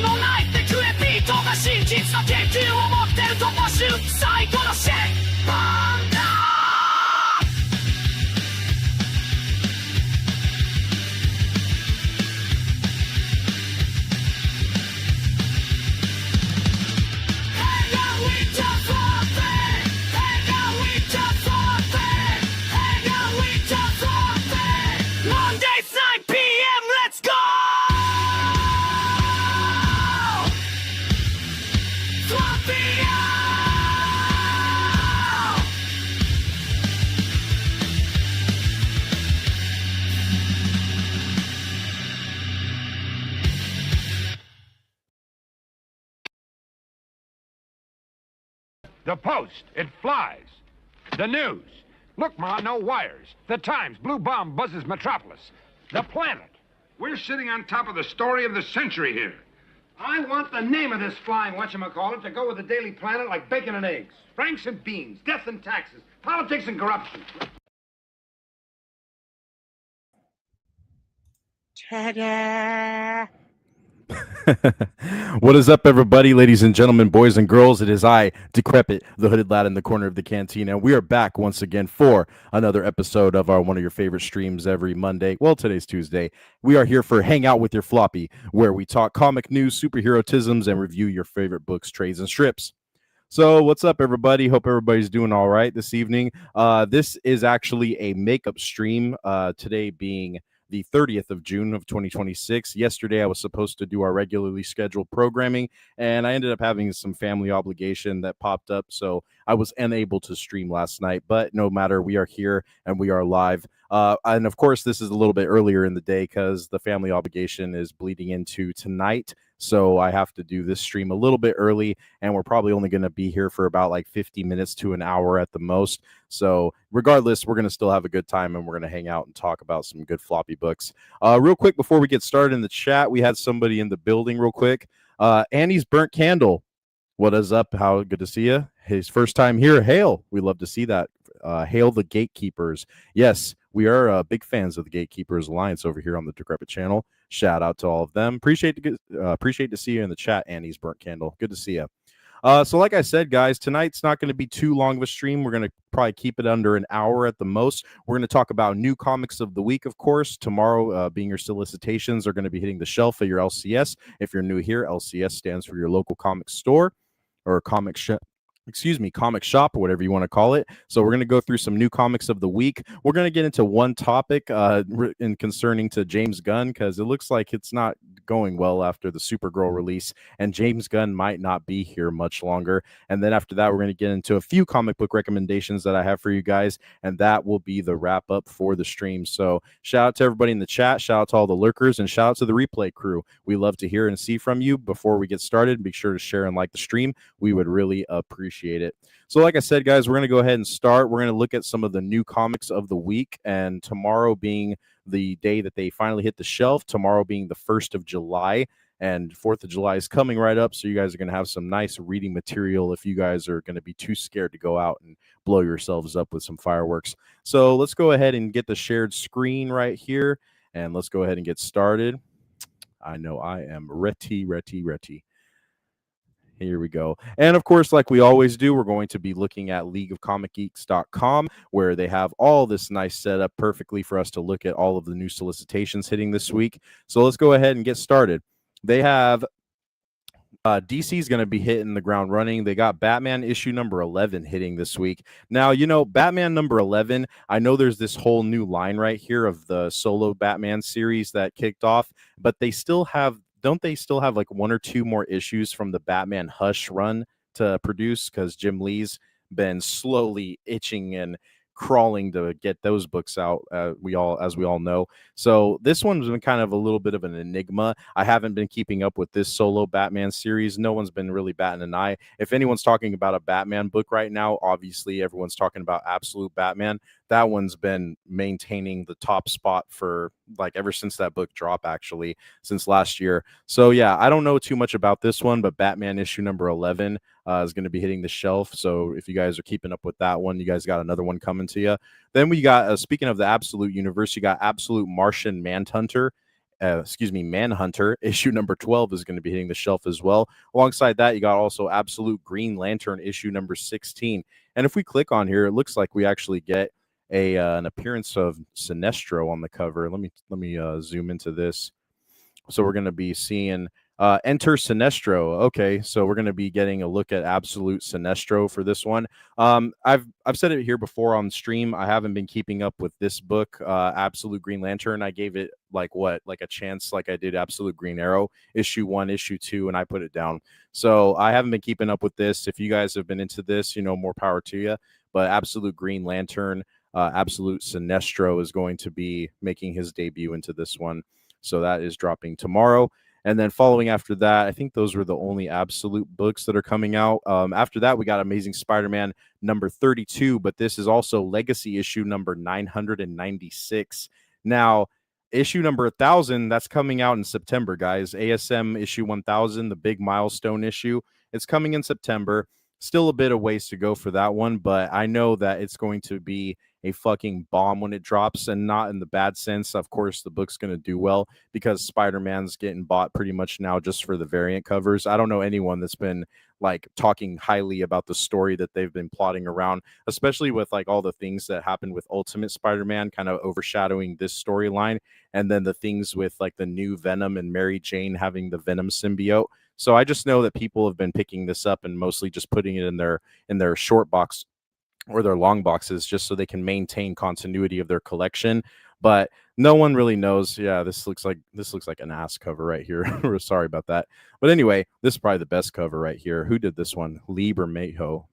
しもないってクエビートが真実の研究を持ってると募集最後のシェイバンダーThe Post, it flies. The news. Look, Ma, no wires. The Times, blue bomb buzzes Metropolis. The Planet. We're sitting on top of the story of the century here. I want the name of this flying whatchamacallit to go with the Daily Planet like bacon and eggs. Franks and beans, death and taxes, politics and corruption. Ta-da! What is up, everybody, ladies and gentlemen, boys and girls? It is I, Decrepit, the hooded lad in the corner of the cantina. We are back once again for another episode of one of your favorite streams every Monday. Well, today's Tuesday. We are here for Hang Out with Your Floppy, where we talk comic news, superhero-tisms, and review your favorite books, trades, and strips. So what's up, everybody? Hope everybody's doing all right this evening. This is actually a makeup stream, today being the 30th of June of 2026. Yesterday, I was supposed to do our regularly scheduled programming, and I ended up having some family obligation that popped up, so I was unable to stream last night. But no matter, we are here and we are live. And of course, this is a little bit earlier in the day because the family obligation is bleeding into tonight. So I have to do this stream a little bit early, and we're probably only going to be here for about like 50 minutes to an hour at the most. So regardless, we're going to still have a good time, and we're going to hang out and talk about some good floppy books. Real quick, before we get started in the chat, we had somebody in the building real quick. Annie's Burnt Candle. What is up? How good to see you. His first time here. Hail. We love to see that. Hail the Gatekeepers. Yes, we are big fans of the Gatekeepers Alliance over here on the Decrepit channel. Shout out to all of them. Appreciate to see you in the chat, Annie's Burnt Candle. Good to see you. So like I said, guys, tonight's not going to be too long of a stream. We're going to probably keep it under an hour at the most. We're going to talk about new comics of the week, of course. Tomorrow, being your solicitations, are going to be hitting the shelf at your LCS. If you're new here, LCS stands for your local comic store or comic shop. Comic shop, or whatever you want to call it. So we're going to go through some new comics of the week. We're going to get into one topic in concerning to James Gunn, because it looks like it's not going well after the Supergirl release, and James Gunn might not be here much longer. And then after that, we're going to get into a few comic book recommendations that I have for you guys, and that will be the wrap up for the stream. So shout out to everybody in the chat, shout out to all the lurkers, and shout out to the replay crew. We love to hear and see from you. Before we get started, be sure to share and like the stream. We would really appreciate it. So like I said, guys, we're going to go ahead and start. We're going to look at some of the new comics of the week, and tomorrow being the day that they finally hit the shelf, tomorrow being the 1st of July, and 4th of July is coming right up, so you guys are going to have some nice reading material if you guys are going to be too scared to go out and blow yourselves up with some fireworks. So let's go ahead and get the shared screen right here, and let's go ahead and get started. I know I am ready. Here we go. And of course, like we always do, we're going to be looking at leagueofcomicgeeks.com, where they have all this nice setup perfectly for us to look at all of the new solicitations hitting this week. So let's go ahead and get started. They have DC is going to be hitting the ground running. They got Batman issue number 11 hitting this week. Now, you know, Batman number 11, I know there's this whole new line right here of the solo Batman series that kicked off, but they still have, don't they still have like one or two more issues from the Batman Hush run to produce? Because Jim Lee's been slowly itching and crawling to get those books out, as we all know. So this one's been kind of a little bit of an enigma. I haven't been keeping up with this solo Batman series. No one's been really batting an eye. If anyone's talking about a Batman book right now, obviously everyone's talking about Absolute Batman. That one's been maintaining the top spot for like ever since that book dropped, actually, since last year. So yeah, I don't know too much about this one, but Batman issue number 11 is going to be hitting the shelf. So if you guys are keeping up with that one, you guys got another one coming to you. Then we got, speaking of the Absolute universe, you got Absolute Martian Manhunter Manhunter issue number 12 is going to be hitting the shelf as well. Alongside that, you got also Absolute Green Lantern issue number 16. And if we click on here, it looks like we actually get an appearance of Sinestro on the cover. Let me zoom into this. So we're going to be seeing Enter Sinestro. Okay, so we're going to be getting a look at Absolute Sinestro for this one. I've said it here before on stream. I haven't been keeping up with this book, Absolute Green Lantern. I gave it like a chance, like I did Absolute Green Arrow, issue 1, issue 2, and I put it down. So I haven't been keeping up with this. If you guys have been into this, more power to you. But Absolute Green Lantern, Absolute Sinestro is going to be making his debut into this one. So that is dropping tomorrow. And then following after that, I think those were the only Absolute books that are coming out. After that, we got Amazing Spider-Man number 32, but this is also Legacy issue number 996. Now, issue number 1000, that's coming out in September, guys. ASM issue 1000, the big milestone issue. It's coming in September. Still a bit of ways to go for that one, but I know that it's going to be a fucking bomb when it drops, and not in the bad sense. Of course, the book's going to do well because Spider-Man's getting bought pretty much now just for the variant covers. I don't know anyone that's been like talking highly about the story that they've been plotting around, especially with like all the things that happened with Ultimate Spider-Man kind of overshadowing this storyline, and then the things with like the new Venom and Mary Jane having the Venom symbiote. So I just know that people have been picking this up and mostly just putting it in their short box or their long boxes just so they can maintain continuity of their collection. But no one really knows. Yeah, this looks like an ass cover right here. Sorry about that. But anyway, this is probably the best cover right here. Who did this one? Lee Bermejo,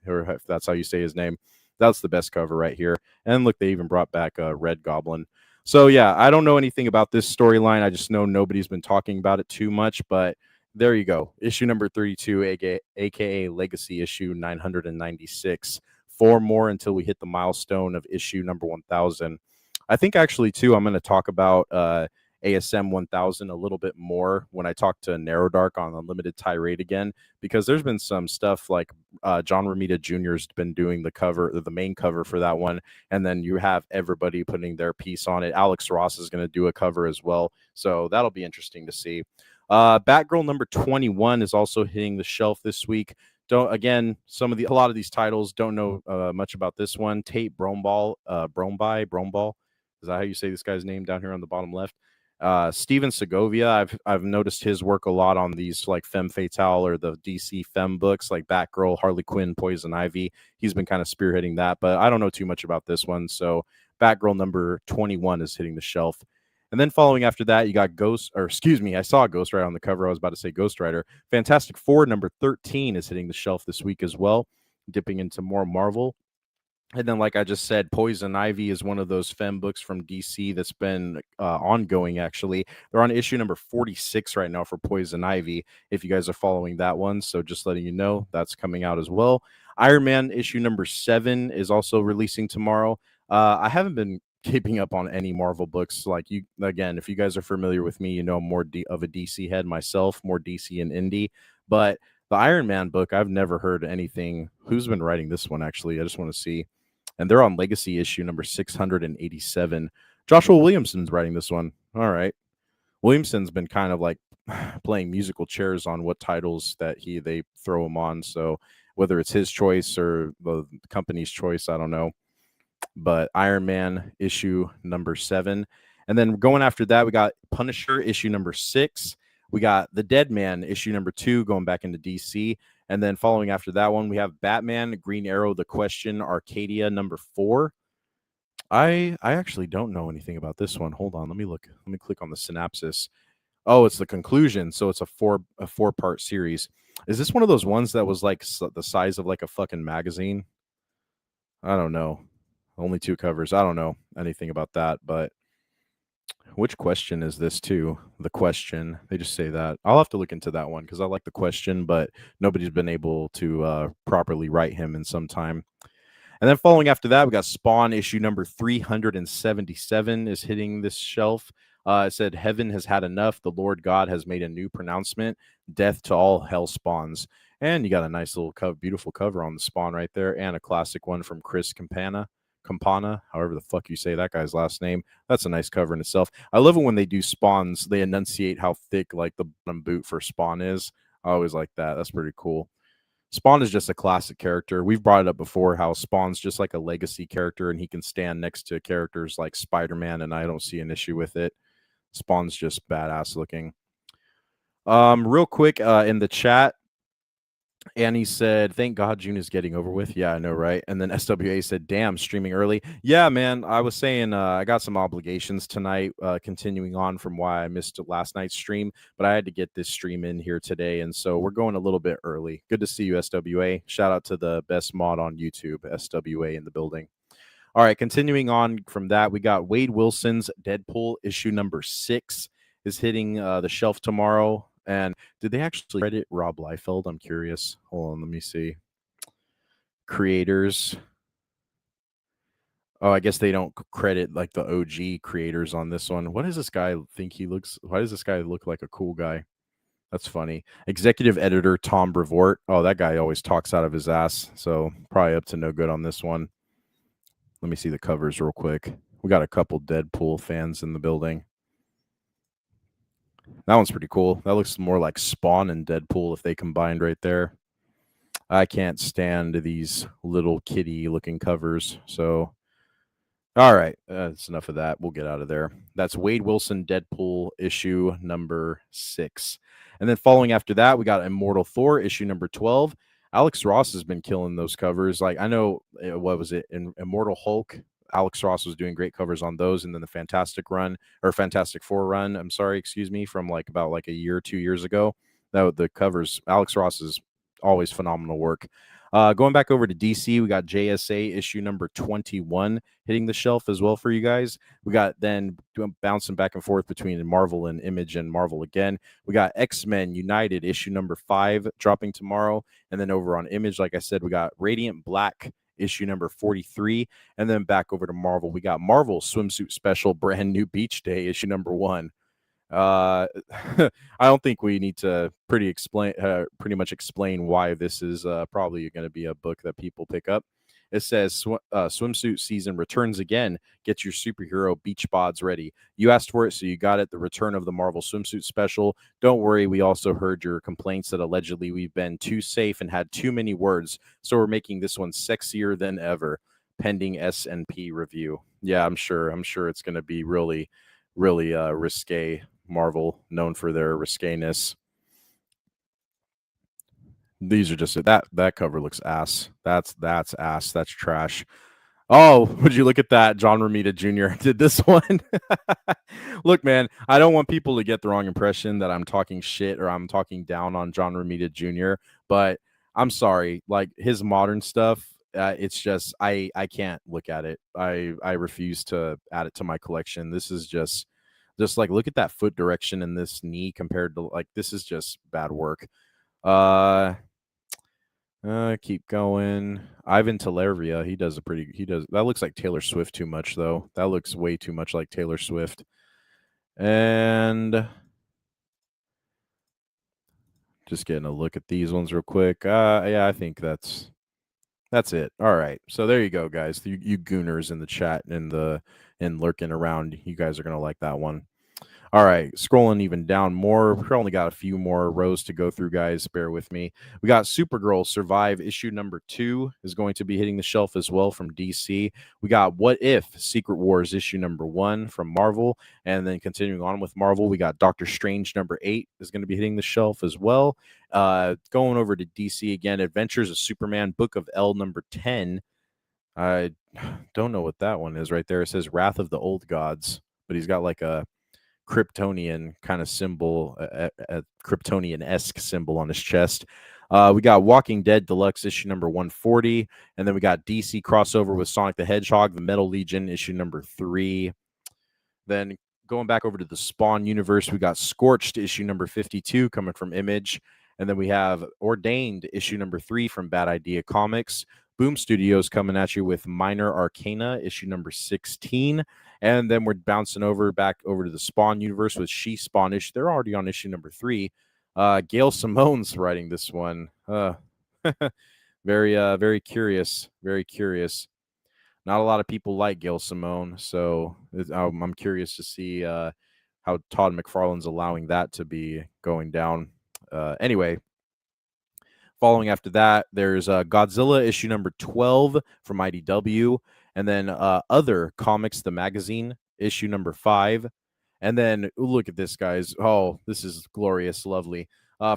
or if that's how you say his name. That's the best cover right here. And look, they even brought back Red Goblin. So yeah, I don't know anything about this storyline. I just know nobody's been talking about it too much, but there you go. Issue number 32, aka Legacy issue 996. 4 more until we hit the milestone of issue number 1000. I think actually, too, I'm going to talk about ASM 1000 a little bit more when I talk to Narrow Dark on Unlimited Tirade again, because there's been some stuff like John Romita Jr.'s been doing the main cover for that one, and then you have everybody putting their piece on it. Alex Ross is going to do a cover as well, so that'll be interesting to see. Batgirl number 21 is also hitting the shelf this week. A lot of these titles don't know much about this one. Tate Brombaugh, is that how you say this guy's name down here on the bottom left? Steven Segovia, I've noticed his work a lot on these like Femme Fatale or the DC Femme books like Batgirl, Harley Quinn, Poison Ivy. He's been kind of spearheading that, but I don't know too much about this one. So Batgirl number 21 is hitting the shelf. And then following after that, you got I saw Ghost Rider on the cover. I was about to say Ghost Rider. Fantastic Four number 13 is hitting the shelf this week as well, dipping into more Marvel. And then, like I just said, Poison Ivy is one of those femme books from DC that's been ongoing, actually. They're on issue number 46 right now for Poison Ivy, if you guys are following that one. So just letting you know, that's coming out as well. Iron Man issue number 7 is also releasing tomorrow. I haven't been keeping up on any Marvel books. Like, you again, if you guys are familiar with me, I'm more of a DC head myself, more DC and indie. But the Iron Man book, I've never heard anything. Who's been writing this one, actually? I just want to see. And they're on Legacy issue number 687. Joshua Williamson's writing this one. All right. Williamson's been kind of like playing musical chairs on what titles that they throw him on. So whether it's his choice or the company's choice, I don't know. But Iron Man issue number 7. And then going after that, we got Punisher issue number 6. We got The Dead Man issue number 2 going back into DC. And then following after that one, we have Batman, Green Arrow, The Question, Arcadia number 4. I actually don't know anything about this one. Hold on, let me look. Let me click on the synopsis. Oh, it's the conclusion. So it's a four-part series. Is this one of those ones that was like the size of like a fucking magazine? I don't know. Only 2 covers. I don't know anything about that, but which question is this too? The Question. They just say that. I'll have to look into that one because I like The Question, but nobody's been able to properly write him in some time. And then following after that, we got Spawn issue number 377 is hitting this shelf. It said, "Heaven has had enough. The Lord God has made a new pronouncement. Death to all hell spawns." And you got a nice little beautiful cover on the Spawn right there, and a classic one from Chris Campana. Campana, however the fuck you say that guy's last name. That's a nice cover in itself. I love it when they do spawns. They enunciate how thick like the bottom boot for Spawn is. I always like that. That's pretty cool. Spawn is just a classic character. We've brought it up before how Spawn's just like a legacy character, and he can stand next to characters like Spider-Man, and I don't see an issue with it. Spawn's just badass looking. Real quick, in the chat, Annie said, "Thank God June is getting over with." Yeah, I know, right? And then SWA said, "Damn, streaming early." Yeah, man. I was saying I got some obligations tonight, continuing on from why I missed last night's stream, but I had to get this stream in here today, and so we're going a little bit early. Good to see you, SWA. Shout out to the best mod on YouTube, SWA in the building. All right, continuing on from that, we got Wade Wilson's Deadpool issue number 6 is hitting the shelf tomorrow. And did they actually credit Rob Liefeld? I'm curious. Hold on, let me see. Creators. Oh, I guess they don't credit like the OG creators on this one. What does this guy think he looks? Why does this guy look like a cool guy? That's funny. Executive editor Tom Brevoort. Oh, that guy always talks out of his ass. So probably up to no good on this one. Let me see the covers real quick. We got a couple Deadpool fans in the building. That one's pretty cool. That looks more like Spawn and Deadpool if they combined right there. I can't stand these little kitty looking covers. So, all right, that's enough of that. We'll get out of there. That's Wade Wilson Deadpool issue number 6. And then following after that, we got Immortal Thor issue number 12. Alex Ross has been killing those covers. Like, I know, what was it? In Immortal Hulk, Alex Ross was doing great covers on those, and then the Fantastic Four run, I'm sorry, excuse me, from like about like a year, 2 years ago. That the covers, Alex Ross is always phenomenal work. Going back over to DC, we got JSA issue number 21 hitting the shelf as well for you guys. We got then bouncing back and forth between Marvel and Image and Marvel again. We got X-Men United issue number 5 dropping tomorrow. And then over on Image, like I said, we got Radiant Black issue number 43. And then back over to Marvel, we got Marvel Swimsuit Special Brand New Beach Day issue number 1. I don't think we need to pretty much explain why this is probably going to be a book that people pick up. It says swimsuit season returns again. Get your superhero beach bods ready. You asked for it, so you got it. The return of the Marvel swimsuit special. Don't worry, we also heard your complaints that allegedly we've been too safe and had too many words, so we're making this one sexier than ever. Pending S&P review. Yeah, I'm sure it's going to be really risque. Marvel, known for their risqueness. These are just that cover looks ass. That's ass. That's trash. Oh, would you look at that? John Romita Jr. did this one. Look, man, I don't want people to get the wrong impression that I'm talking shit or I'm talking down on John Romita Jr., but I'm sorry. Like his modern stuff, it's just I can't look at it. I refuse to add it to my collection. This is just like look at that foot direction in this knee compared to like this is just bad work. Keep going. Ivan Talervia, he does that looks like Taylor Swift too much though. That looks way too much like Taylor Swift. And just getting a look at these ones real quick. Yeah, I think that's it. All right. So there you go, guys. You gooners in the chat and lurking around. You guys are going to like that one. All right, scrolling even down more. We only got a few more rows to go through, guys. Bear with me. We got Supergirl Survive issue number 2 is going to be hitting the shelf as well from DC. We got What If Secret Wars issue number 1 from Marvel. And then continuing on with Marvel, we got Doctor Strange number 8 is going to be hitting the shelf as well. Going over to DC again, Adventures of Superman Book of L number 10. I don't know what that one is right there. It says Wrath of the Old Gods, but he's got like a Kryptonian kind of symbol, a Kryptonian-esque symbol on his chest. We got Walking Dead Deluxe issue number 140, and then we got DC crossover with Sonic the Hedgehog, the Metal Legion issue number 3. Then going back over to the Spawn universe, we got Scorched issue number 52 coming from Image, and then we have Ordained issue number 3 from Bad Idea Comics. Boom Studios coming at you with Minor Arcana issue number 16. And then we're bouncing back over to the Spawn universe with She Spawnish. They're already on issue number 3. Gail Simone's writing this one. Very curious. Very curious. Not a lot of people like Gail Simone, so I'm curious to see how Todd McFarlane's allowing that to be going down. Anyway, following after that, there's Godzilla issue number 12 from IDW, and then Other Comics, the magazine, issue number 5. And then look at this, guys. Oh, this is glorious, lovely.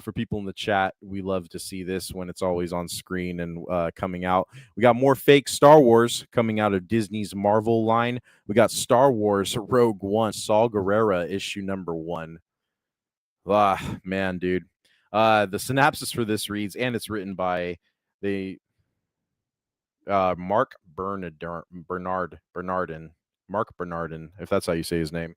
For people in the chat, we love to see this when it's always on screen and coming out. We got more fake Star Wars coming out of Disney's Marvel line. We got Star Wars Rogue One, Saul Guerrera, issue number 1. Ah, man, dude. The synopsis for this reads, and it's written by the Mark Bernardin, if that's how you say his name.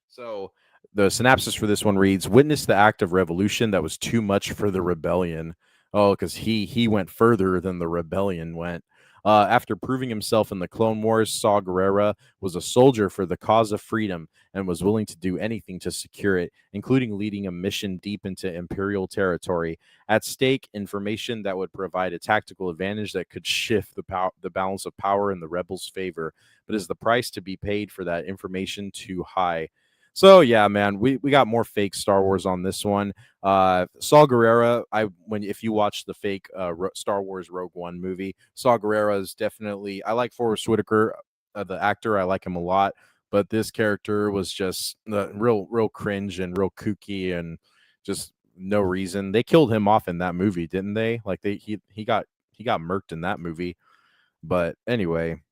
So the synopsis for this one reads: witness the act of revolution that was too much for the rebellion. Oh, because he went further than the rebellion went. After proving himself in the Clone Wars, Saw Gerrera was a soldier for the cause of freedom and was willing to do anything to secure it, including leading a mission deep into Imperial territory. At stake, information that would provide a tactical advantage that could shift the balance of power in the rebels' favor. But is the price to be paid for that information too high? So yeah, man, we got more fake Star Wars on this one. Saw Gerrera, if you watch the fake Star Wars Rogue One movie, Saw Gerrera is definitely. I like Forrest Whitaker, the actor. I like him a lot, but this character was just real cringe and real kooky and just no reason. They killed him off in that movie, didn't they? Like he got murked in that movie. But anyway,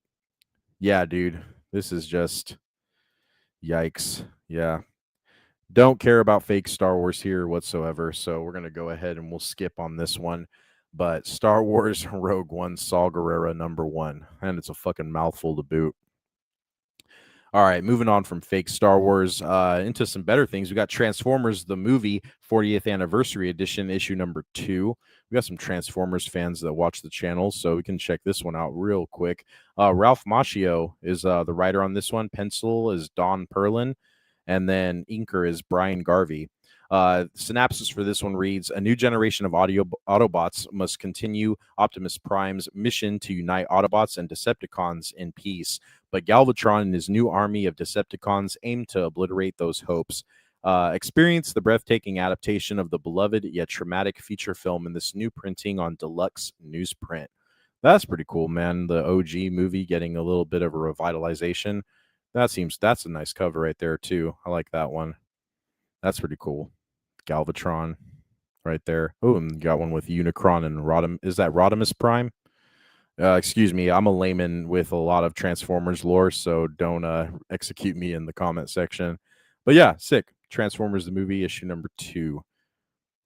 yeah, dude, this is just yikes. Yeah. Don't care about fake Star Wars here whatsoever. So we're going to go ahead and we'll skip on this one. But Star Wars Rogue One, Saw Gerrera number 1. And it's a fucking mouthful to boot. All right, moving on from fake Star Wars into some better things. We got Transformers, the movie, 40th anniversary edition, issue number 2. We got some Transformers fans that watch the channel, so we can check this one out real quick. Ralph Macchio is the writer on this one. Pencil is Don Perlin, and then inker is Brian Garvey. Synopsis for this one reads: a new generation of Autobots must continue Optimus Prime's mission to unite Autobots and Decepticons in peace. But Galvatron and his new army of Decepticons aim to obliterate those hopes. Experience the breathtaking adaptation of the beloved yet traumatic feature film in this new printing on deluxe newsprint. That's pretty cool, man. The OG movie getting a little bit of a revitalization. That's a nice cover right there, too. I like that one. That's pretty cool. Galvatron right there. Oh, and you got one with Unicron and Rodimus. Is that Rodimus Prime? Excuse me. I'm a layman with a lot of Transformers lore, so don't execute me in the comment section. But yeah, sick. Transformers the movie, issue number 2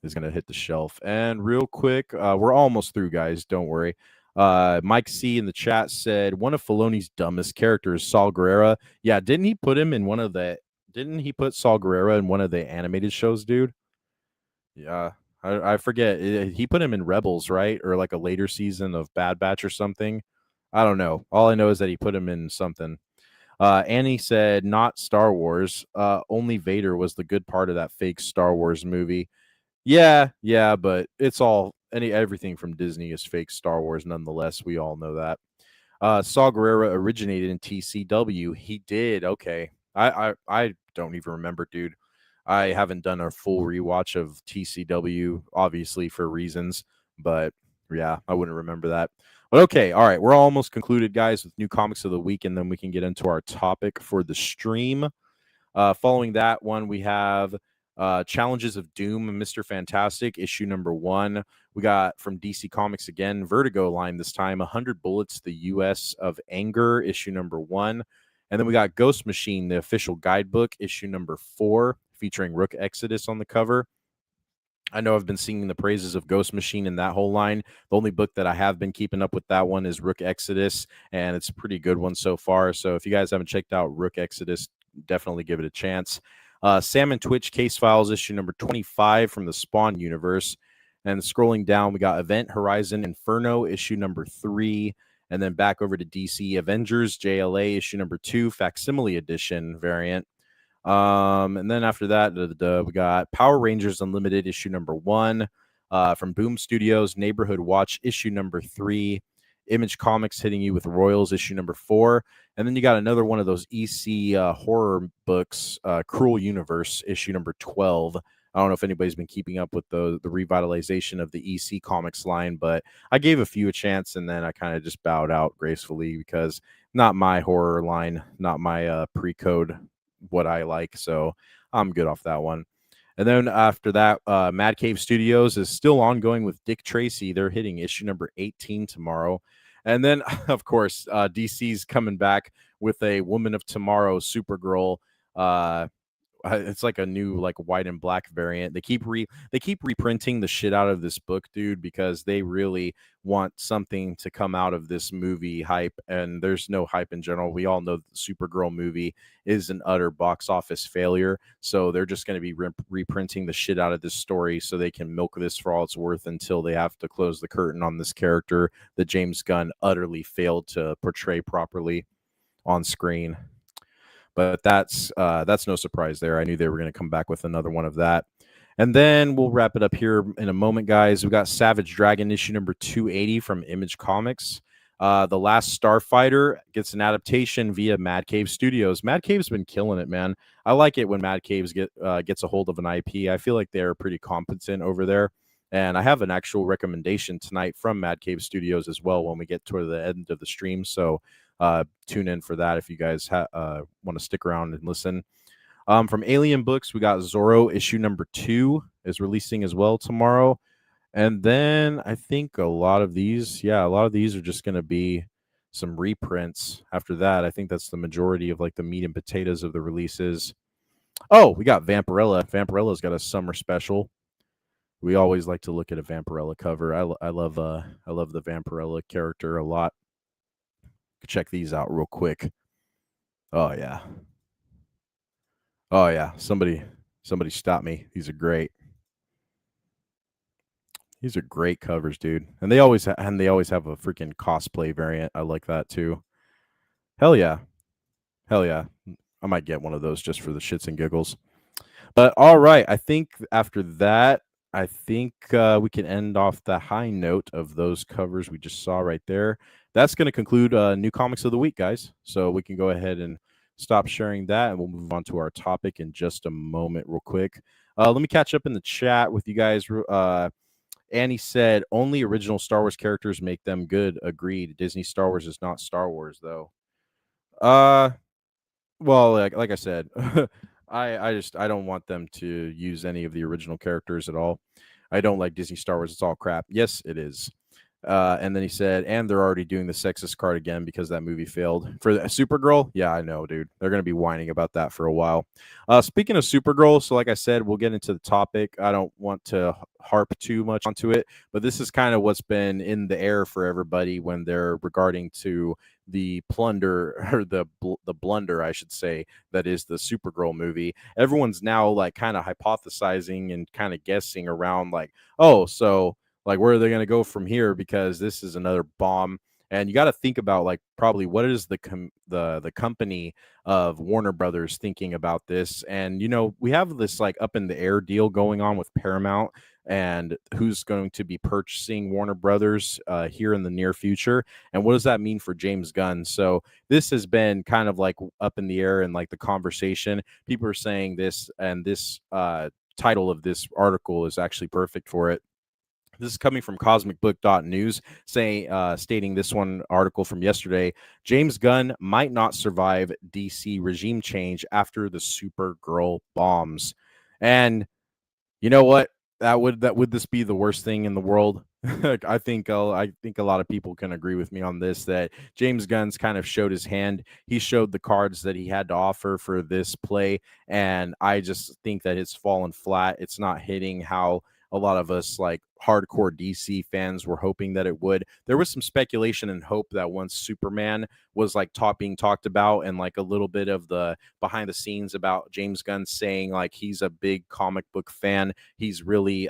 is going to hit the shelf. And real quick, we're almost through, guys. Don't worry. Mike C in the chat said one of Filoni's dumbest characters, Saul Guerrera. Yeah, didn't he put Saul Guerrera in one of the animated shows, dude? Yeah, I forget. He put him in Rebels, right? Or like a later season of Bad Batch or something. I don't know. All I know is that he put him in something. Annie said, not Star Wars. Only Vader was the good part of that fake Star Wars movie. Yeah, but it's all everything from Disney is fake Star Wars nonetheless. We all know that. Saw Gerrera originated in TCW. He did. Okay. I don't even remember, dude. I haven't done a full rewatch of TCW, obviously for reasons, but yeah, I wouldn't remember that. But okay, all right, we're almost concluded, guys, with new comics of the week, and then we can get into our topic for the stream. Following that one, we have Challenges of Doom and Mr. Fantastic, issue number 1. We got from DC Comics again, Vertigo line this time, 100 Bullets, the U.S. of Anger, issue number 1. And then we got Ghost Machine, the official guidebook, issue number 4, featuring Rook Exodus on the cover. I know I've been singing the praises of Ghost Machine in that whole line. The only book that I have been keeping up with that one is Rook Exodus, and it's a pretty good one so far. So if you guys haven't checked out Rook Exodus, definitely give it a chance. Sam and Twitch Case Files, issue number 25 from the Spawn universe. And scrolling down, we got Event Horizon Inferno, issue number 3. And then back over to DC Avengers, JLA, issue number 2, Facsimile Edition variant. And then after that, we got Power Rangers Unlimited, issue number 1. From Boom Studios, Neighborhood Watch, issue number 3. Image Comics hitting you with Royals issue number 4. And then you got another one of those EC horror books, Cruel Universe issue number 12. I don't know if anybody's been keeping up with the revitalization of the EC Comics line, but I gave a few a chance, and then I kind of just bowed out gracefully because not my horror line, not my pre-code, what I like. So I'm good off that one. And then after that, Mad Cave Studios is still ongoing with Dick Tracy. They're hitting issue number 18 tomorrow. And then, of course, DC's coming back with a Woman of Tomorrow Supergirl. It's like a new like white and black variant. They keep reprinting the shit out of this book, dude, because they really want something to come out of this movie hype, and there's no hype in general. We all know that the Supergirl movie is an utter box office failure, so they're just going to be reprinting the shit out of this story so they can milk this for all it's worth until they have to close the curtain on this character that James Gunn utterly failed to portray properly on screen. But that's no surprise there. I knew they were going to come back with another one of that. And then we'll wrap it up here in a moment, guys. We got Savage Dragon issue number 280 from Image Comics. The Last Starfighter gets an adaptation via Mad Cave Studios. Mad Cave's been killing it, man. I like it when Mad Caves gets a hold of an IP. I feel like they're pretty competent over there. And I have an actual recommendation tonight from Mad Cave Studios as well when we get toward the end of the stream. So tune in for that if you guys want to stick around and listen. From Alien Books, we got Zorro issue number 2 is releasing as well tomorrow. And then I think a lot of these are just going to be some reprints after that. I think that's the majority of like the meat and potatoes of the releases. Oh, we got Vampirella. Vampirella's got a summer special. We always like to look at a Vampirella cover. I love the Vampirella character a lot. Check these out real quick. Oh yeah. Somebody stop me. These are great. These are great covers, dude. And they always have a freaking cosplay variant. I like that too. Hell yeah. I might get one of those just for the shits and giggles. But all right, I think after that, we can end off the high note of those covers we just saw right there. That's going to conclude New Comics of the Week, guys. So we can go ahead and stop sharing that, and we'll move on to our topic in just a moment real quick. Let me catch up in the chat with you guys. Annie said, only original Star Wars characters make them good. Agreed. Disney Star Wars is not Star Wars, though. Well, like I said, I don't want them to use any of the original characters at all. I don't like Disney Star Wars. It's all crap. Yes, it is. And then he said, and they're already doing the sexist card again because that movie failed. For the Supergirl, yeah, I know, dude. They're going to be whining about that for a while. Speaking of Supergirl, so like I said, we'll get into the topic. I don't want to harp too much onto it, but this is kind of what's been in the air for everybody when they're regarding to the plunder or the blunder, I should say, that is the Supergirl movie. Everyone's now like kind of hypothesizing and kind of guessing around like, oh, so like, where are they going to go from here? Because this is another bomb. And you got to think about like probably what is the company of Warner Brothers thinking about this. And, you know, we have this like up in the air deal going on with Paramount and who's going to be purchasing Warner Brothers here in the near future. And what does that mean for James Gunn? So this has been kind of like up in the air and like the conversation. People are saying this, and this title of this article is actually perfect for it. This is coming from cosmicbook.news, stating this one article from yesterday. James Gunn might not survive DC regime change after the Supergirl bombs. And you know what? Would this be the worst thing in the world? I think a lot of people can agree with me on this, that James Gunn's kind of showed his hand. He showed the cards that he had to offer for this play, and I just think that it's fallen flat. It's not hitting how a lot of us like hardcore DC fans were hoping that it would. There was some speculation and hope that once Superman was like being talked about, and like a little bit of the behind the scenes about James Gunn saying like he's a big comic book fan, he's really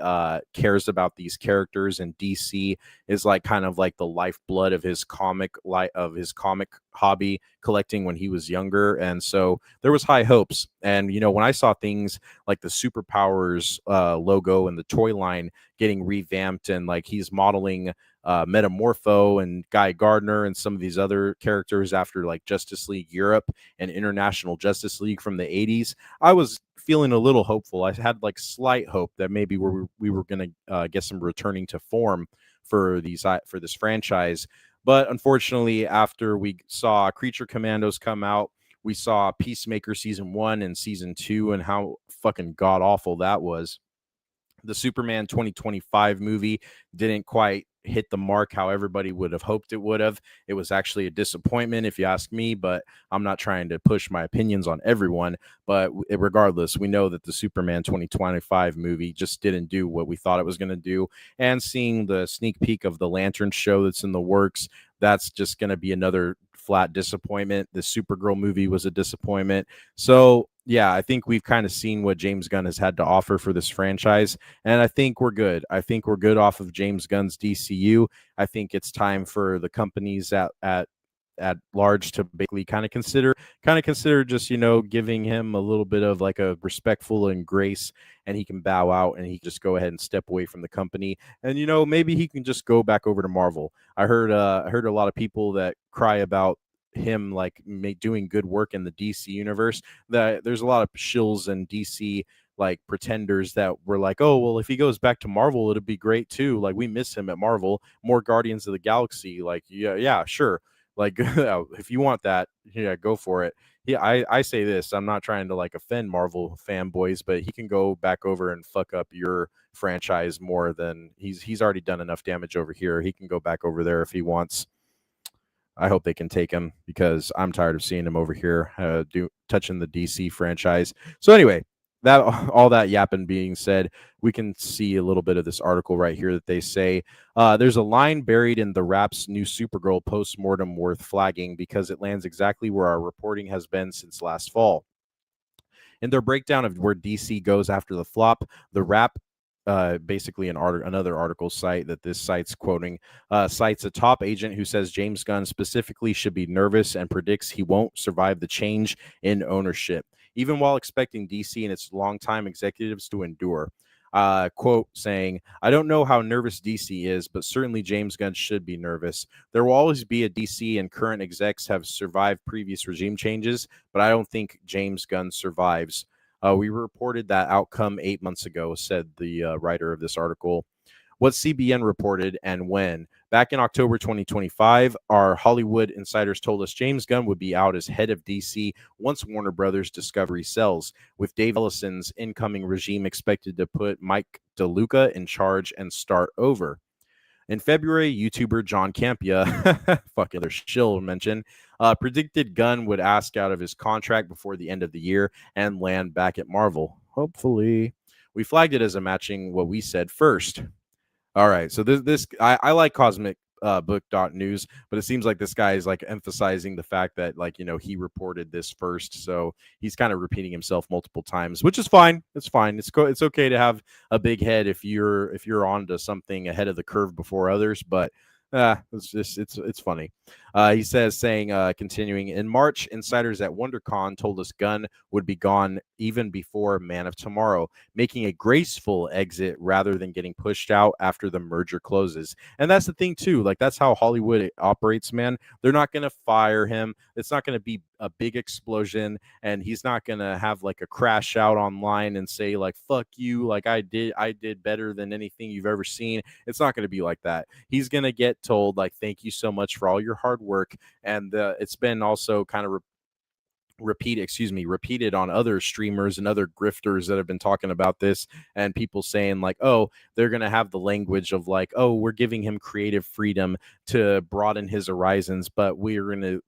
cares about these characters, and DC is like kind of like the lifeblood of his comic hobby collecting when he was younger. And so there was high hopes. And you know, when I saw things like the Superpowers logo and the toy line getting revamped, and like he's modeling Metamorpho and Guy Gardner and some of these other characters after like Justice League Europe and International Justice League from the 80s, I was feeling a little hopeful. I had like slight hope that maybe we were going to get some returning to form for this franchise. But unfortunately, after we saw Creature Commandos come out, we saw Peacemaker season 1 and season 2 and how fucking god awful that was. The Superman 2025 movie didn't quite hit the mark how everybody would have hoped it would have. It was actually a disappointment, if you ask me, but I'm not trying to push my opinions on everyone. But regardless, we know that the Superman 2025 movie just didn't do what we thought it was going to do. And seeing the sneak peek of the Lantern show that's in the works, that's just going to be another flat disappointment. The Supergirl movie was a disappointment. So yeah, I think we've kind of seen what James Gunn has had to offer for this franchise, and I think we're good. I think we're good off of James Gunn's DCU. I think it's time for the companies at large to basically kind of consider just, giving him a little bit of like a respectful and grace, and he can bow out and he can just go ahead and step away from the company, and maybe he can just go back over to Marvel. I heard a lot of people that cry about him like doing good work in the DC universe, that there's a lot of shills and DC like pretenders that were like, oh well, if he goes back to Marvel it'd be great too, like we miss him at Marvel, more Guardians of the Galaxy, like yeah sure, like if you want that, yeah, go for it. Yeah, I say this, I'm not trying to like offend Marvel fanboys, but he can go back over and fuck up your franchise more than he's already done enough damage over here. He can go back over there if he wants. I hope they can take him because I'm tired of seeing him over here touching the DC franchise. So anyway, that all that yapping being said, we can see a little bit of this article right here that they say there's a line buried in the Rap's new Supergirl postmortem worth flagging because it lands exactly where our reporting has been since last fall. In their breakdown of where DC goes after the flop, the Rap basically another article site that this site's quoting cites a top agent who says James Gunn specifically should be nervous and predicts he won't survive the change in ownership, even while expecting DC and its longtime executives to endure. Quote saying, I don't know how nervous DC is, but certainly James Gunn should be nervous. There will always be a DC, and current execs have survived previous regime changes, but I don't think James Gunn survives. We reported that outcome 8 months ago, said the writer of this article. What CBN reported and when. Back in October 2025, our Hollywood insiders told us James Gunn would be out as head of DC once Warner Brothers Discovery sells, with Dave Ellison's incoming regime expected to put Mike DeLuca in charge and start over. In February, YouTuber John Campea, fucking other shill mention, predicted Gunn would ask out of his contract before the end of the year and land back at Marvel. Hopefully. We flagged it as a matching what we said first. All right, so I like Cosmic Book.news, but it seems like this guy is like emphasizing the fact that he reported this first, so he's kind of repeating himself multiple times, which is fine. It's fine. It's okay to have a big head if you're onto something ahead of the curve before others, but it's funny. He says, continuing, in March, insiders at WonderCon told us Gunn would be gone even before Man of Tomorrow, making a graceful exit rather than getting pushed out after the merger closes. And that's the thing too, like that's how Hollywood operates, man. They're not going to fire him. It's not going to be a big explosion, and he's not going to have like a crash out online and say like, fuck you, like I did better than anything you've ever seen. It's not going to be like that. He's going to get told like, thank you so much for all your hard work. And it's been also kind of repeated on other streamers and other grifters that have been talking about this, and people saying like, oh, they're going to have the language of like, oh, we're giving him creative freedom to broaden his horizons, but we're going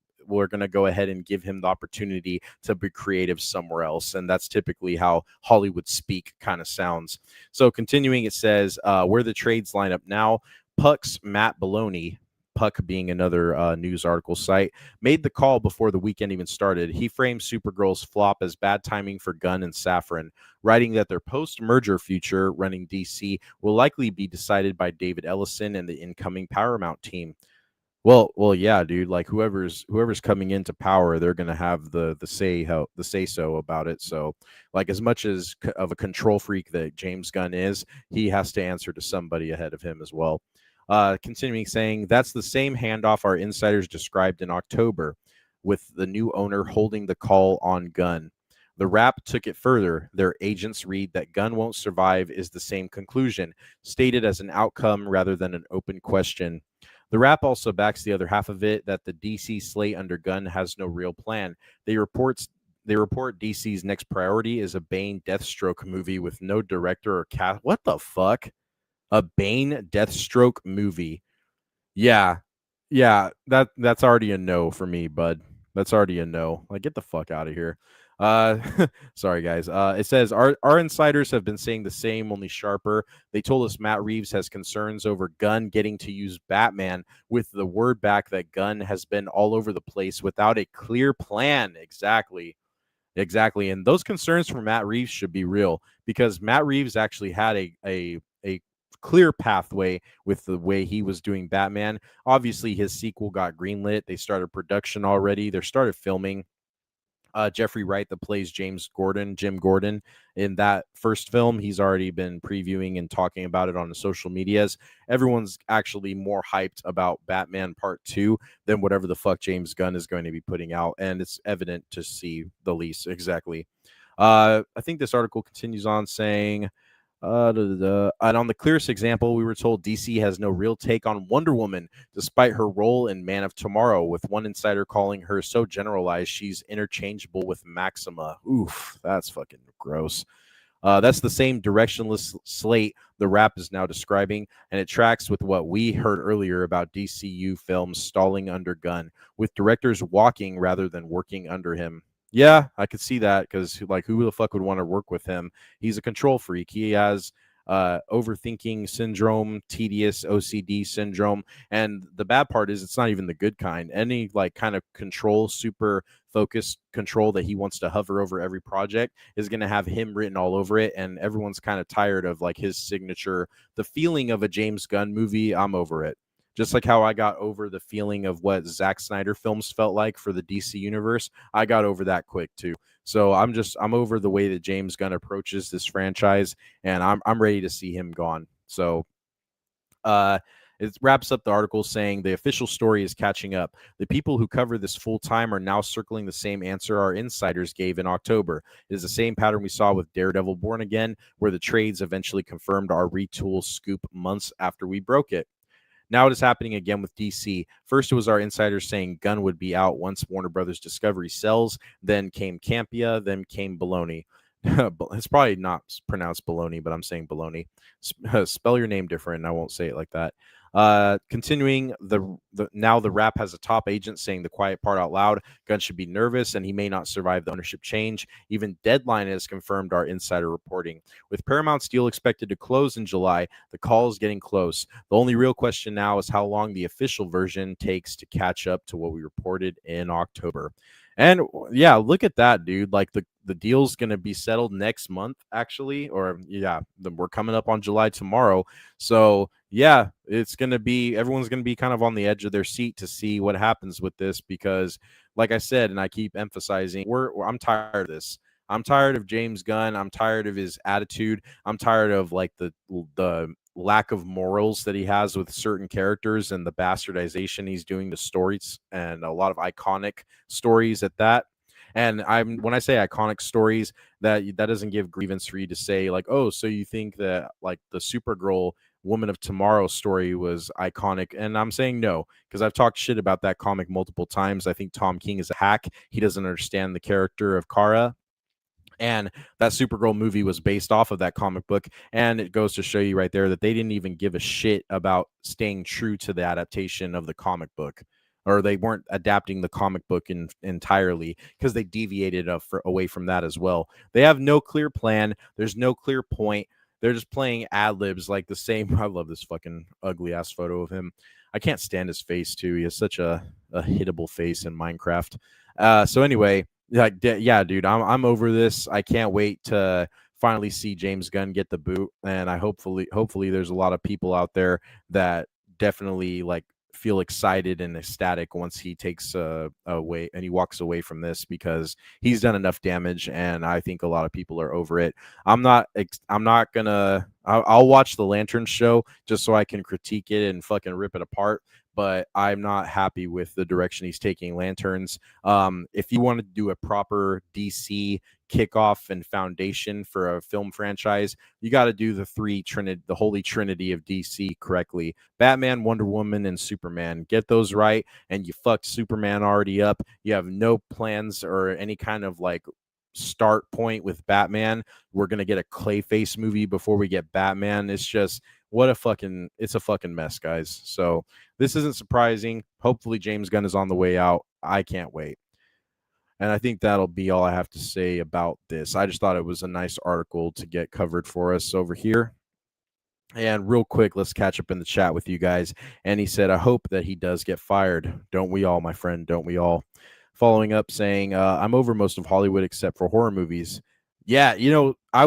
to go ahead and give him the opportunity to be creative somewhere else. And that's typically how Hollywood speak kind of sounds. So continuing, it says where the trades line up now, Puck's Matt Baloney, Puck being another news article site, made the call before the weekend even started. He framed Supergirl's flop as bad timing for Gunn and Safran, writing that their post-merger future running DC will likely be decided by David Ellison and the incoming Paramount team. Well, yeah, dude. Like whoever's coming into power, they're gonna have the say so about it. So, like, as much as of a control freak that James Gunn is, he has to answer to somebody ahead of him as well. Continuing saying, that's the same handoff our insiders described in October, with the new owner holding the call on Gunn. The Wrap took it further. Their agents read that Gunn won't survive is the same conclusion, stated as an outcome rather than an open question. The Wrap also backs the other half of it, that the DC slate under Gunn has no real plan. They report DC's next priority is a Bane Deathstroke movie with no director or cast. What the fuck? A Bane Deathstroke movie. Yeah. Yeah, that's already a no for me, bud. That's already a no. Like, get the fuck out of here. Uh Sorry guys. It says our insiders have been saying the same, only sharper. They told us Matt Reeves has concerns over Gunn getting to use Batman, with the word back that Gunn has been all over the place without a clear plan. Exactly. Exactly. And those concerns for Matt Reeves should be real, because Matt Reeves actually had a clear pathway with the way he was doing Batman. Obviously, his sequel got greenlit. They started production already. They started filming. Jeffrey Wright, that plays Jim Gordon, in that first film, he's already been previewing and talking about it on the social medias. Everyone's actually more hyped about Batman Part 2 than whatever the fuck James Gunn is going to be putting out, and it's evident to see the least. Exactly. I think this article continues on saying, and on the clearest example, we were told DC has no real take on Wonder Woman, despite her role in Man of Tomorrow, with one insider calling her so generalized she's interchangeable with Maxima. Oof, that's fucking gross. That's the same directionless slate the Wrap is now describing, and it tracks with what we heard earlier about DCU films stalling under Gunn, with directors walking rather than working under him. Yeah, I could see that, because like, who the fuck would want to work with him? He's a control freak. He has overthinking syndrome, tedious OCD syndrome, and the bad part is it's not even the good kind. Any like kind of control, super focused control that he wants to hover over every project is going to have him written all over it, and everyone's kind of tired of like his signature, the feeling of a James Gunn movie. I'm over it. Just like how I got over the feeling of what Zack Snyder films felt like for the DC universe, I got over that quick too. So I'm over the way that James Gunn approaches this franchise, and I'm ready to see him gone. So it wraps up the article saying the official story is catching up. The people who cover this full time are now circling the same answer our insiders gave in October. It is the same pattern we saw with Daredevil Born Again, where the trades eventually confirmed our retool scoop months after we broke it. Now it is happening again with DC. First, it was our insiders saying Gunn would be out once Warner Brothers Discovery sells. Then came Campia. Then came Baloney. It's probably not pronounced baloney, but I'm saying baloney. Spell your name different, and I won't say it like that. Continuing, now the Wrap has a top agent saying the quiet part out loud. Gunn should be nervous, and he may not survive the ownership change. Even Deadline has confirmed our insider reporting. With Paramount's deal expected to close in July, the call is getting close. The only real question now is how long the official version takes to catch up to what we reported in October. And yeah, look at that, dude. Like the deal's going to be settled next month, actually. Or yeah, we're coming up on July tomorrow. So yeah, it's going to be, everyone's going to be kind of on the edge of their seat to see what happens with this, because like I said, and I keep emphasizing, I'm tired of this. I'm tired of James Gunn. I'm tired of his attitude. I'm tired of like the lack of morals that he has with certain characters, and the bastardization he's doing to stories, and a lot of iconic stories at that. And when I say iconic stories, that doesn't give grievance for you to say like, oh, so you think that like the Supergirl Woman of Tomorrow story was iconic? And I'm saying no, because I've talked shit about that comic multiple times. I think Tom King is a hack. He doesn't understand the character of Kara. And that Supergirl movie was based off of that comic book. And it goes to show you right there that they didn't even give a shit about staying true to the adaptation of the comic book, or they weren't adapting the comic book entirely, because they deviated away from that as well. They have no clear plan. There's no clear point. They're just playing ad libs like the same. I love this fucking ugly ass photo of him. I can't stand his face too. He has such a hittable face in Minecraft. So anyway, like, yeah, dude, I'm over this. I can't wait to finally see James Gunn get the boot, and hopefully there's a lot of people out there that definitely like feel excited and ecstatic once he takes away and he walks away from this, because he's done enough damage, and I think a lot of people are over it. I'm not gonna. I'll watch the Lantern show just so I can critique it and fucking rip it apart. But I'm not happy with the direction he's taking Lanterns. If you want to do a proper DC kickoff and foundation for a film franchise, you got to do the holy trinity of DC correctly. Batman, Wonder Woman, and Superman. Get those right, and you fucked Superman already up. You have no plans or any kind of like start point with Batman. We're gonna get a Clayface movie before we get Batman. It's just it's a fucking mess, guys. So this isn't surprising. Hopefully James Gunn is on the way out. I can't wait. And I think that'll be all I have to say about this. I just thought it was a nice article to get covered for us over here. And real quick, let's catch up in the chat with you guys. And he said, I hope that he does get fired. Don't we all, my friend? Don't we all? Following up saying, I'm over most of Hollywood except for horror movies. Yeah, I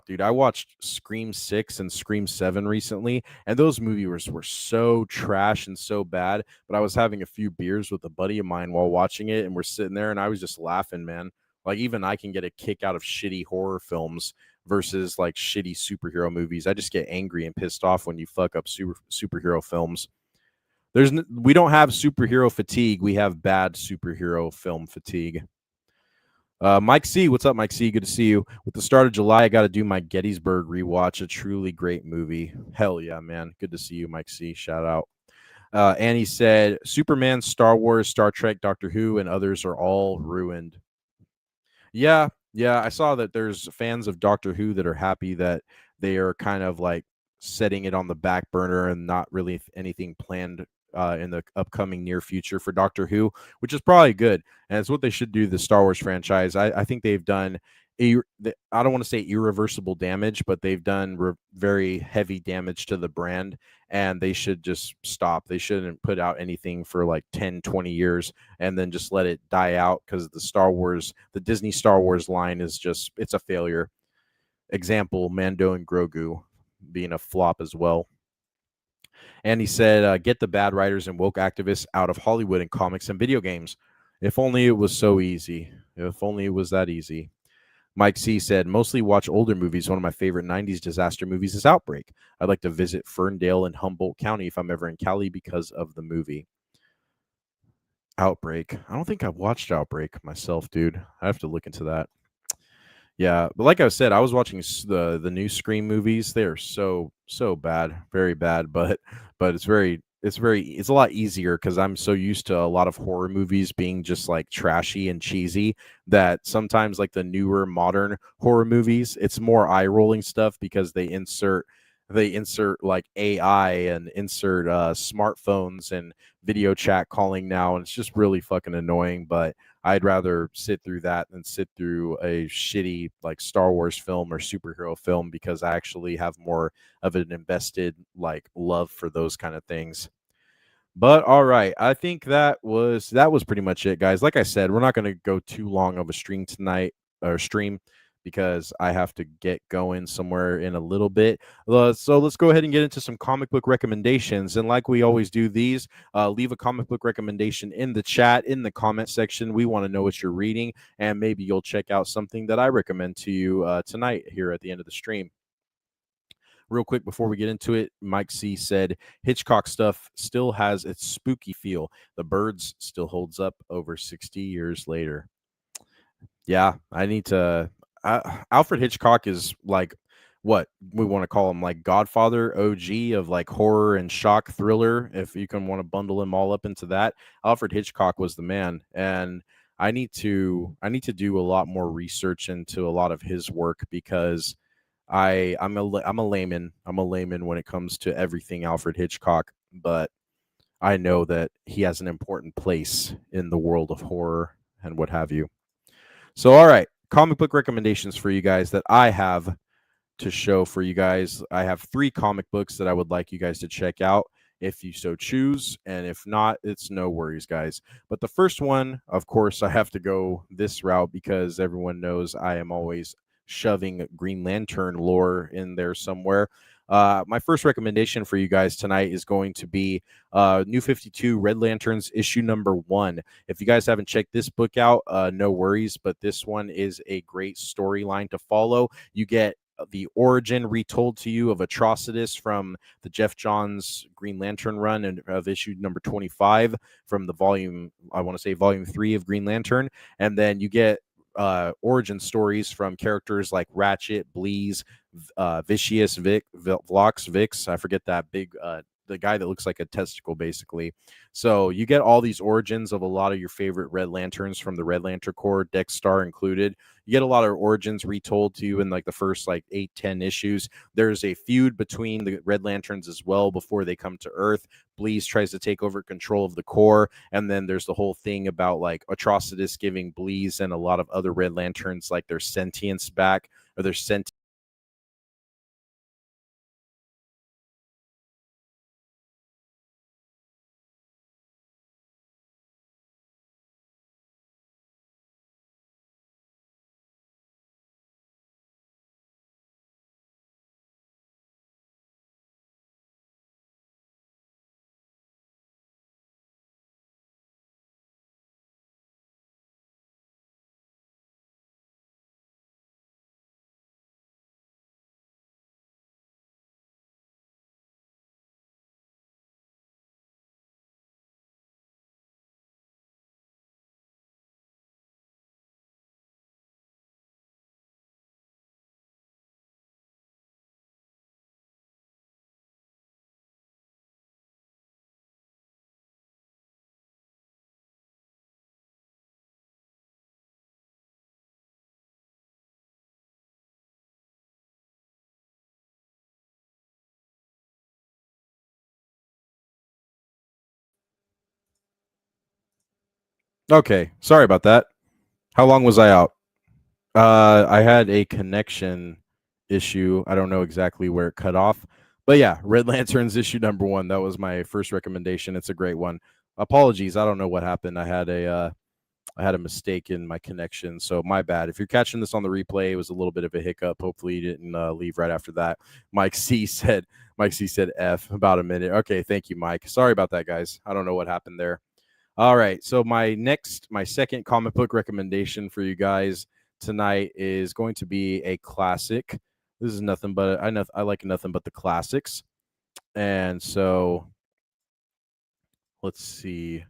dude. I watched Scream 6 and Scream 7 recently, and those movies were so trash and so bad. But I was having a few beers with a buddy of mine while watching it, and we're sitting there, and I was just laughing, man. Like, even I can get a kick out of shitty horror films versus like shitty superhero movies. I just get angry and pissed off when you fuck up superhero films. We don't have superhero fatigue. We have bad superhero film fatigue. Mike C, what's up, Mike C? Good to see you. With the start of July, I got to do my Gettysburg rewatch. A truly great movie. Hell yeah, man. Good to see you, Mike C. Shout out. Annie said, Superman, Star Wars, Star Trek, Doctor Who, and others are all ruined. Yeah, I saw that there's fans of Doctor Who that are happy that they are kind of like setting it on the back burner and not really anything planned in the upcoming near future for Doctor Who, which is probably good. And it's what they should do, the Star Wars franchise. I think they've done, I don't want to say irreversible damage, but they've done very heavy damage to the brand, and they should just stop. They shouldn't put out anything for like 10, 20 years and then just let it die out, because the Disney Star Wars line is it's a failure. Example, Mando and Grogu being a flop as well. And he said, get the bad writers and woke activists out of Hollywood and comics and video games. If only it was so easy. If only it was that easy. Mike C said, mostly watch older movies. One of my favorite 90s disaster movies is Outbreak. I'd like to visit Ferndale and Humboldt County if I'm ever in Cali because of the movie. Outbreak. I don't think I've watched Outbreak myself, dude. I have to look into that. Yeah, but like I said, I was watching the new Scream movies. They are so bad, very bad. But it's a lot easier because I'm so used to a lot of horror movies being just like trashy and cheesy that sometimes like the newer modern horror movies, it's more eye rolling stuff because they insert like AI and insert smartphones and video chat calling now, and it's just really fucking annoying. But I'd rather sit through that than sit through a shitty like Star Wars film or superhero film, because I actually have more of an invested like love for those kind of things. But all right, I think that was pretty much it, guys. Like I said, we're not going to go too long of a stream tonight, because I have to get going somewhere in a little bit. So let's go ahead and get into some comic book recommendations. And like we always do these, leave a comic book recommendation in the chat, in the comment section. We want to know what you're reading, and maybe you'll check out something that I recommend to you tonight here at the end of the stream. Real quick before we get into it, Mike C said, Hitchcock stuff still has its spooky feel. The Birds still holds up over 60 years later. Yeah, I need to... Alfred Hitchcock is like what we want to call him, like Godfather OG of like horror and shock thriller, if you can want to bundle them all up into that. Alfred Hitchcock was the man, and I need to do a lot more research into a lot of his work, because I'm a layman. I'm a layman when it comes to everything Alfred Hitchcock, but I know that he has an important place in the world of horror and what have you. So, all right, comic book recommendations for you guys that I have to show for you guys. I have 3 comic books that I would like you guys to check out if you so choose, and if not, it's no worries, guys. But the first one, of course, I have to go this route because everyone knows I am always shoving Green Lantern lore in there somewhere. My first recommendation for you guys tonight is going to be New 52 Red Lanterns issue number 1. If you guys haven't checked this book out, no worries, but this one is a great storyline to follow. You get the origin retold to you of Atrocitus from the Jeff Johns Green Lantern run and of issue number 25 from the volume 3 of Green Lantern. And then you get origin stories from characters like Ratchet, Bleeze, Vicious, Vlox, Vix. I forget that big the guy that looks like a testicle, basically. So you get all these origins of a lot of your favorite Red Lanterns from the Red Lantern Corps, Dex Star included. You get a lot of origins retold to you in like the first like 8-10 issues. There's a feud between the Red Lanterns as well before they come to Earth. Bleeze tries to take over control of the Corps, and then there's the whole thing about like Atrocitus giving Bleeze and a lot of other Red Lanterns like their sentience back, or their sentience. Okay, sorry about that. How long was I out? I had a connection issue. I don't know exactly where it cut off. But yeah, Red Lanterns issue number 1. That was my first recommendation. It's a great one. Apologies, I don't know what happened. I had a mistake in my connection, so my bad. If you're catching this on the replay, it was a little bit of a hiccup. Hopefully, you didn't leave right after that. Mike C said F about a minute. Okay, thank you, Mike. Sorry about that, guys. I don't know what happened there. All right, so my second comic book recommendation for you guys tonight is going to be a classic. This is nothing but I like nothing but the classics, and so let's see.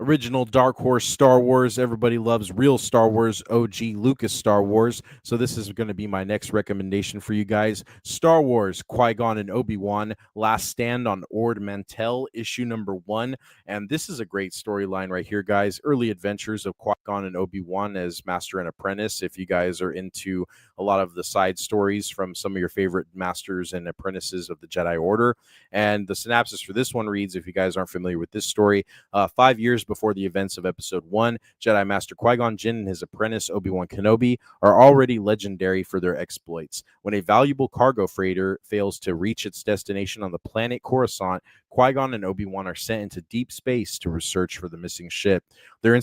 Original Dark Horse Star Wars. Everybody loves real Star Wars, OG Lucas Star Wars. So this is going to be my next recommendation for you guys. Star Wars, Qui-Gon and Obi-Wan, Last Stand on Ord Mantell, issue number 1. And this is a great storyline right here, guys. Early adventures of Qui-Gon and Obi-Wan as Master and Apprentice. If you guys are into a lot of the side stories from some of your favorite Masters and Apprentices of the Jedi Order. And the synopsis for this one reads, if you guys aren't familiar with this story, 5 years before the events of Episode 1, Jedi Master Qui-Gon Jinn and his apprentice Obi-Wan Kenobi are already legendary for their exploits. When a valuable cargo freighter fails to reach its destination on the planet Coruscant, Qui-Gon and Obi-Wan are sent into deep space to search for the missing ship. Their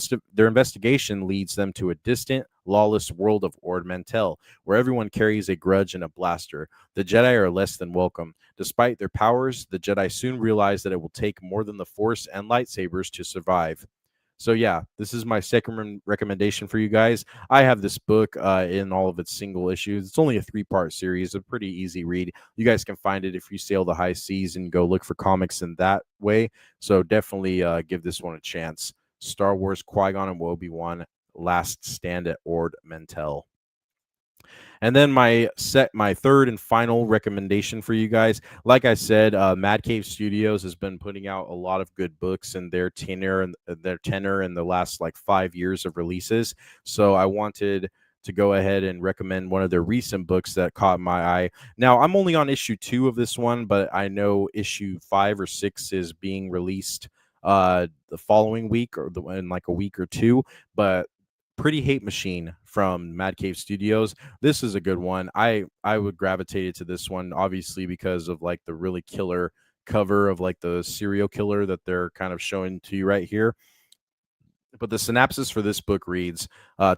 investigation leads them to a distant, lawless world of Ord Mantell, where everyone carries a grudge and a blaster. The Jedi are less than welcome. Despite their powers, the Jedi soon realize that it will take more than the Force and lightsabers to survive. So yeah, this is my second recommendation for you guys. I have this book in all of its single issues. It's only a 3-part series, a pretty easy read. You guys can find it if you sail the high seas and go look for comics in that way. So definitely give this one a chance. Star Wars, Qui-Gon and Obi-Wan, Last Stand at Ord Mantell. And then my third and final recommendation for you guys, like I said, Mad Cave Studios has been putting out a lot of good books in their tenor in the last like 5 years of releases. So I wanted to go ahead and recommend one of their recent books that caught my eye. Now, I'm only on issue 2 of this one, but I know issue 5 or 6 is being released the following week or in like a week or two. But Pretty Hate Machine from Mad Cave Studios. This is a good one. I would gravitate to this one, obviously, because of like the really killer cover of like the serial killer that they're kind of showing to you right here. But the synopsis for this book reads,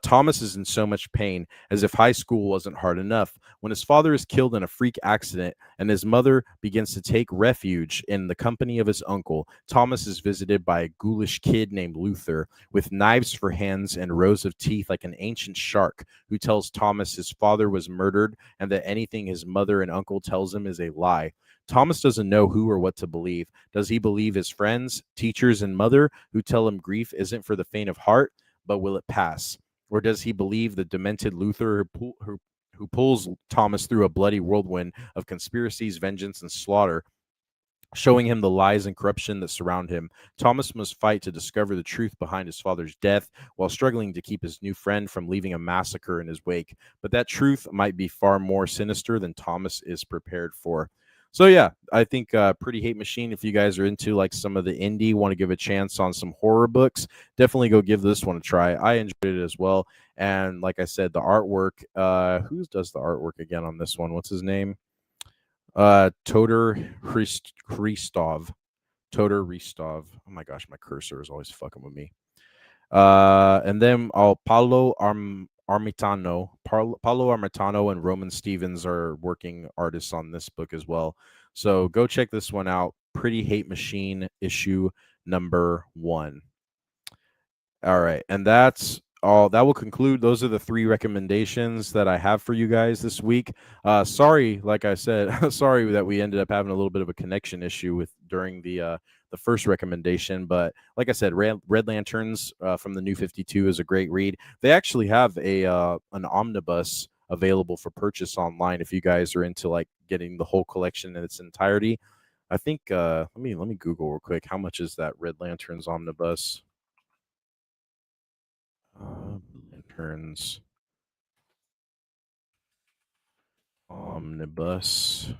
Thomas is in so much pain as if high school wasn't hard enough. When his father is killed in a freak accident and his mother begins to take refuge in the company of his uncle, Thomas is visited by a ghoulish kid named Luther with knives for hands and rows of teeth like an ancient shark, who tells Thomas his father was murdered and that anything his mother and uncle tells him is a lie. Thomas doesn't know who or what to believe. Does he believe his friends, teachers, and mother who tell him grief isn't for the faint of heart, but will it pass? Or does he believe the demented Luther who pulls Thomas through a bloody whirlwind of conspiracies, vengeance, and slaughter, showing him the lies and corruption that surround him? Thomas must fight to discover the truth behind his father's death while struggling to keep his new friend from leaving a massacre in his wake. But that truth might be far more sinister than Thomas is prepared for. So yeah, I think Pretty Hate Machine, if you guys are into like some of the indie, want to give a chance on some horror books, definitely go give this one a try. I enjoyed it as well. And like I said, the artwork, who does the artwork again on this one? What's his name? Todor Hristov. Todor Hristov. Oh my gosh, my cursor is always fucking with me. And then Paolo Armitano and Roman Stevens are working artists on this book as well. So go check this one out. Pretty Hate Machine, issue number 1. All right. And that's all. That will conclude. Those are the 3 recommendations that I have for you guys this week. Sorry, like I said, sorry that we ended up having a little bit of a connection issue during the first recommendation, but like I said, Red Lanterns from the New 52 is a great read. They actually have an omnibus available for purchase online if you guys are into like getting the whole collection in its entirety. I think let me Google real quick. How much is that Red Lanterns omnibus? Lanterns omnibus.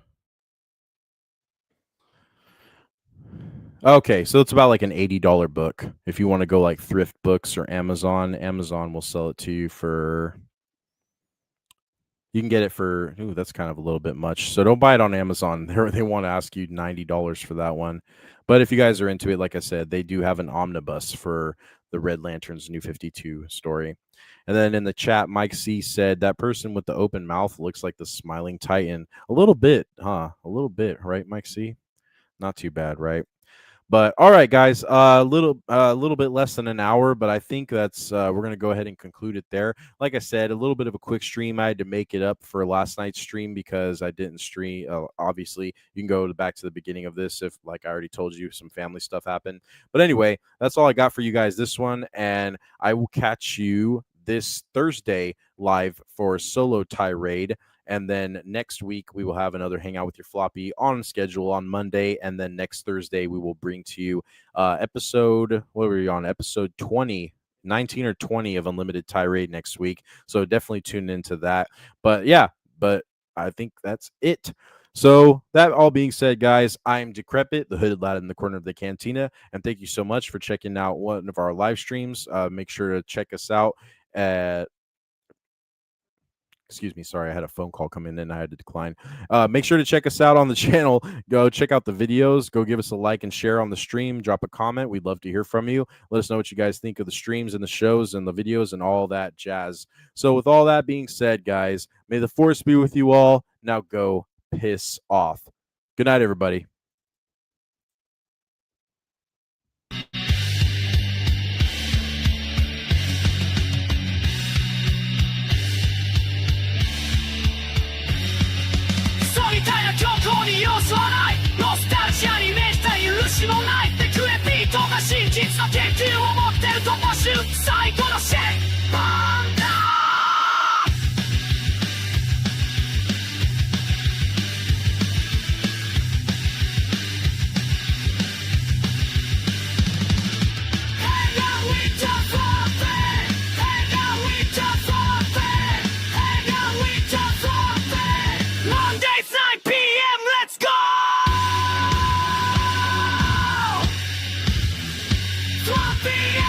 Okay, so it's about like an $80 book. If you want to go like Thrift Books or Amazon will sell it to you for. You can get it for. Ooh, that's kind of a little bit much. So don't buy it on Amazon. They want to ask you $90 for that one. But if you guys are into it, like I said, they do have an omnibus for the Red Lanterns New 52 story. And then in the chat, Mike C said that person with the open mouth looks like the Smiling Titan. A little bit, huh? A little bit, right, Mike C? Not too bad, right? But all right, guys, a little bit less than an hour, but I think that's we're gonna go ahead and conclude it there. Like I said, a little bit of a quick stream. I had to make it up for last night's stream because I didn't stream. Obviously, you can go back to the beginning of this if, like I already told you, some family stuff happened. But anyway, that's all I got for you guys this one, and I will catch you this Thursday live for Solo Tirade. And then next week, we will have another Hangout with Your Floppy on schedule on Monday. And then next Thursday, we will bring to you episode 20, 19 or 20 of Unlimited Tirade next week. So definitely tune into that. But yeah, I think that's it. So that all being said, guys, I'm Decrepit, the hooded lad in the corner of the cantina. And thank you so much for checking out one of our live streams. Make sure to check us out at Excuse me. Sorry, I had a phone call come in and I had to decline. Make sure to check us out on the channel. Go check out the videos. Go give us a like and share on the stream. Drop a comment. We'd love to hear from you. Let us know what you guys think of the streams and the shows and the videos and all that jazz. So with all that being said, guys, may the force be with you all. Now go piss off. Good night, everybody. Floppy!